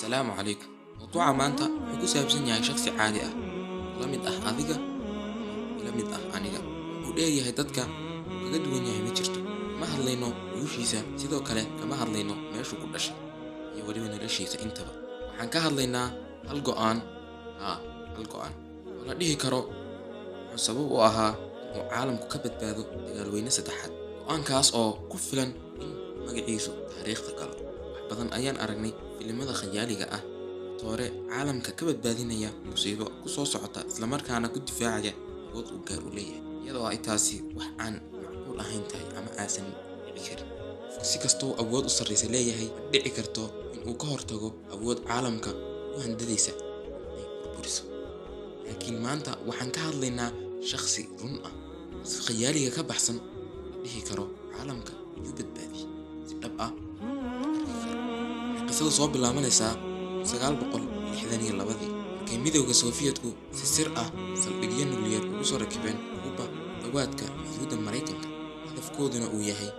السلام عليكم. موضوع maanta wuxuu ku saabsan yahay shakhsi caadi ah, la mid ah adiga ama ila mid ah aniga. Wuxuu dheeryahay dadka uu kaga duwan yahay ma jirto. Kama hadlayno guushiisa, sidoo kale kama hadlayno meeshuu ku dhashay iyo weliba noloshiisa intaba. Waxaan ka hadlaynaa hal go'aan, hal go'aan oo la dhihi karo wuxuu sabab u ahaa in uu caalamku ka badbaado dagaalweyne saddexaad. Go'aankaas oo ku filan in magaciisu taariikhda galo. Wax badan ayaan aragnay filimada khayaaliga ah toore caalamka ka badbaadinaya musiibo ku soo socota islamarkaana ku difaacaya awood uu gaar u leeyahay, iyadoo ay taasi wax aan macquul ahayn tahay ama aasan dhici karin. Si kastoo awood u sarreysa leeyahay, ma dhici karto in uu ka hortago awood caalamka u handadaysa inay burburiso. Laakiin maanta waxaan ka hadlaynaa shakhsi run ah, si khayaaliga ka baxsan la dhihi karo caalamka ayuu badbaadiyay si dhab ah. Qisadu soo bilaabanaysaa 1962 markay midowga Sofiyeetku si sir ah saldhigyo nukliyeer ugu soo rakibeen Kuuba dhawaadka xuduudda Mareykanka. Hadafkooduna uu yahay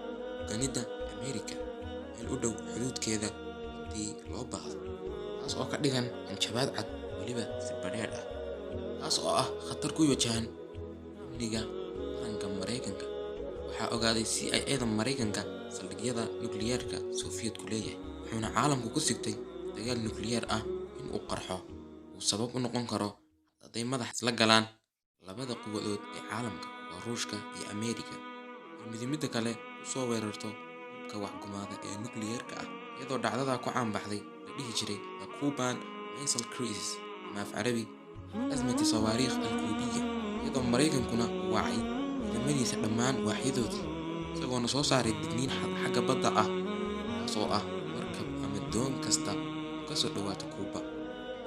ganida Ameerika meel u dhow xuduudkeeda haddii loo baahdo, taas oo ka dhigan hanjabaad cad weliba si badheedh ah, taas oo ah khatar ku wajahan amniga qaranka Mareykanka. Waxaa ogaaday CIA-da Mareykanka saldhigyada nukliyeerka Sofiyeetku leeyahay, wuxuuna caalamku ku sigtay dagaal nukliyeer ah in uu qarxo uu sabab u noqon karo hadday madax isla galaan labada quwadood ee caalamka waa Ruushka iyo Ameerika, iyo midda kale u soo weerarto hubka waxgumaada ee nukliyeerka ah. Iyadoo dhacdada ku caanbaxday la dhihi jiray The Cuban Missile Crisis ama af Carabi azmati sawaariikh al-Kuubiya, iyadoo Mareykankuna wacay ciidamadiisa dhammaan waaxyadoodii isagoona soo saaray digniin xagga badda ah, taas oo ah markab ama doon kasta oo ka soo dhawaata Kuuba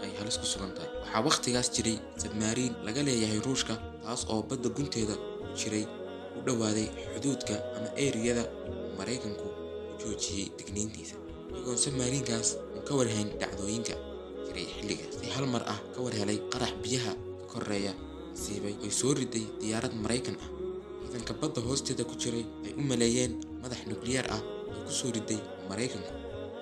ay halis ku sugan tahay. Waxaa wakhtigaas jiray submariin laga leeyahay Ruushka, taas oo badda gunteeda ku jiray u dhawaaday xuduudka ama eeriyada Mareykanku u joojiyay digniintiisa, iyagoon submariinkaas ka warhayn dhacdooyinka jiray xilligaas. Si hal mar ah ka warhelay qarax biyaha ka koreeya siibay ay soo riday diyaarad Mareykan ah. Ciidanka badda hoosteeda ku jiray ay u maleeyeen madax nukliyeer ah oo ku soo riday Mareykanku.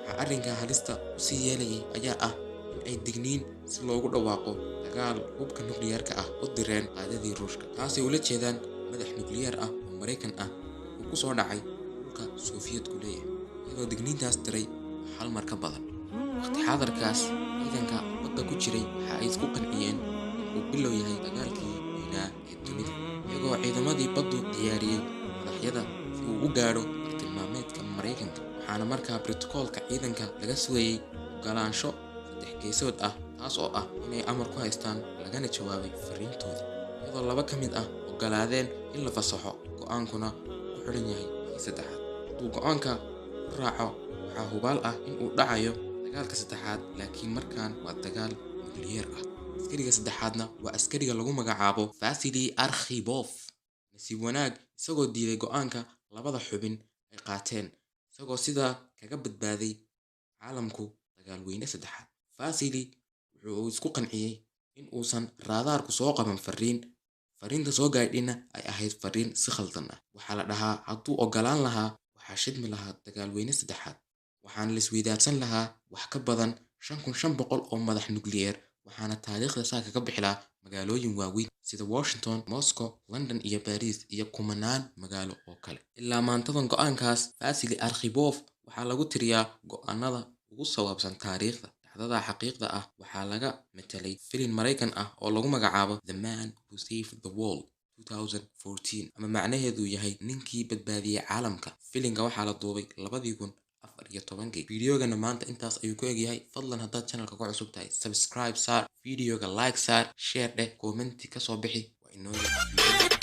Waxaa arrinka halista u sii yeelayay ayaa ah in ay digniin si loogu dhawaaqo dagaal hubka nukliyeerka ah u direen qaadadii Ruushka, taasay ula jeedaan madax nukliyeer ah oo Mareykan ah oo ku soo dhacay dhulka Sofiyeetku leeyahay, iyadoo digniintaas diray hal mar ka badan. Waqti xaadirkaas ciidanka badda ku jiray waxa ay isku qanciyeen in uu bilow yahay dagaalkii weynaa ee dunida, iyagoo ciidamadii baddu diyaariyey madaxyada si uu u gaadho bartilmaameedka Mareykanka. Waxaana markaa brotokoolka ciidanka laga sugayay ogolaansho saddex geesood ah, taas oo ah inay amar ku haystaan lagana jawaabay fariintoodii, iyadoo laba ka mid ah ogolaadeen in la fasaxo. Go'aankuna ku xidhan yahay kii saddexaad. Hadduu go'aanka ku raaco, waxaa hubaal ah in uu dhacayo dagaalka saddexaad, laakiin markaan waa dagaal nukliyeer ah. Askariga saddexaadna waa askariga lagu magacaabo Vasily Arkhipov. Nasiib wanaag, isagoo diiday go'aanka labada xubin ay qaateen, isagoo sidaa kaga badbaaday caalamku dagaalweyne saddexaad. Vasily wuxuu isku qanciyay in uusan raadaarku soo qaban fariinta soo gaadhina ay ahayd fariin si khaldan ah. Waxaa la dhahaa hadduu ogolaan lahaa waxaa shidmi lahaa dagaalweyne saddexaad, waxaana la isweydaarsan lahaa wax ka badan 5,500 oo madax nukliyeer, waxaana taariikhda saa kaga bixi lahaa magaalooyin waaweyn sida Washington, Moscow, London iyo Paris iyo kumanaan magaalo oo kale. Ilaa maantadan go'aankaas Vasily Arkhipov waxaa lagu tiriyaa go'aanada ugu sawaabsan taariikhda. Dhacdada xaqiiqda ah waxaa laga metelay filim Mareykan ah oo lagu magacaabo The Man Who Saved the World 2014, ama macnaheedu yahay ninkii badbaadiyay caalamka. Filimka waxaa la duubay 2014. Fiidiyogana maanta intaas ayuu ku egyahay. Fadlan haddaad channelka ku cusub tahay, subscribe saar, fiidiyoga like saar, share dheh, commenti ka soo bixi. Waa inoo